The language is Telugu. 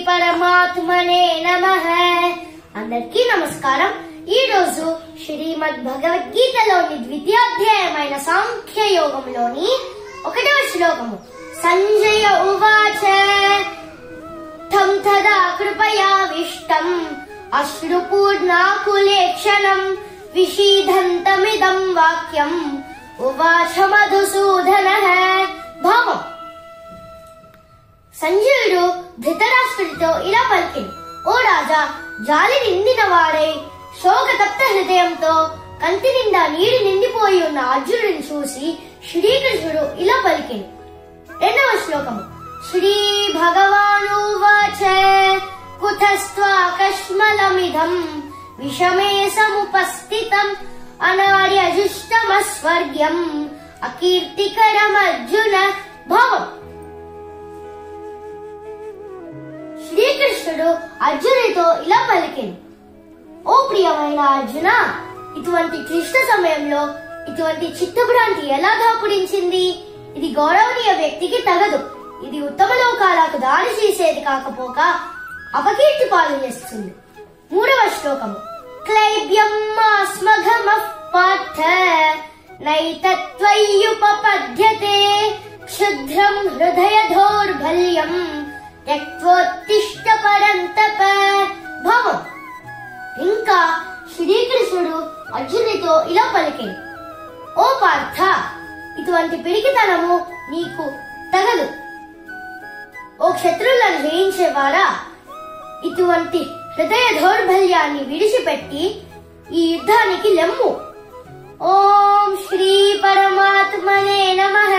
పరమాత్మనే నమః. అందరికీ నమస్కారం. ఈ రోజు శ్రీమద్ భగవద్గీతలోని ద్వితీయాధ్యాయమైన సాంఖ్య యోగంలోని 1వ శ్లోకము. సంజయ ఉవాచ తం తదా కృపయావిష్టం అశ్రుపూర్ణాకులేక్షణం విషీదంతమిదం వాక్యం ఉవాచ మధుసూదనః. భావం: సంజయుడు ధృతరాష్ట్రుడితో ఇలా పలికింది: ఓ రాజా, జాలి నిందిన వాడై శోకతప్త హృదయంతో కంటి నిండా నీరు నిండిపోయి ఉన్న అర్జునుడిని చూసి శ్రీకృష్ణుడు ఇలా పలికింది. 2వ శ్లోకము. శ్రీ భగవానువాచ కుతస్త్వాకష్మలమిదం విషమే సముపస్థితం అనార్యజుష్టమస్వర్గ్యం అకీర్తికరమర్జున. భావం: శ్రీకృష్ణుడు అర్జునుడితో ఇలా పలికింది: ఓ ప్రియమైన అర్జున, ఇటువంటి క్లిష్ట సమయంలో ఇటువంటి చిత్తభ్రాంతి ఎలా దాపురించింది? ఇది గౌరవనీయ వ్యక్తికి తగదు. ఇది ఉత్తమ లోకాలకు దారి చేసేది కాకపోక అపకీర్తి పాలు చేస్తుంది. 3వ శ్లోకము. క్లైబ్యం మాస్మఘమః పార్థ నైతత్వయ్యుపపద్యతే క్షుద్రం హృదయ దౌర్బల్యం త్యక్త్వోత్తిష్ఠ పరంతప. భావం: ఇంకా శ్రీకృష్ణుడు అర్జునుడితో ఇలా పలికింది: ఓ పార్థ, ఇటువంటి పిరికితనము నీకు తగదు. ఓ క్షత్రువులను జయించేవారా, ఇటువంటి హృదయ దౌర్బల్యాన్ని విడిచిపెట్టి ఈ యుద్ధానికి లెమ్ము. ఓం శ్రీ పరమాత్మనే నమః.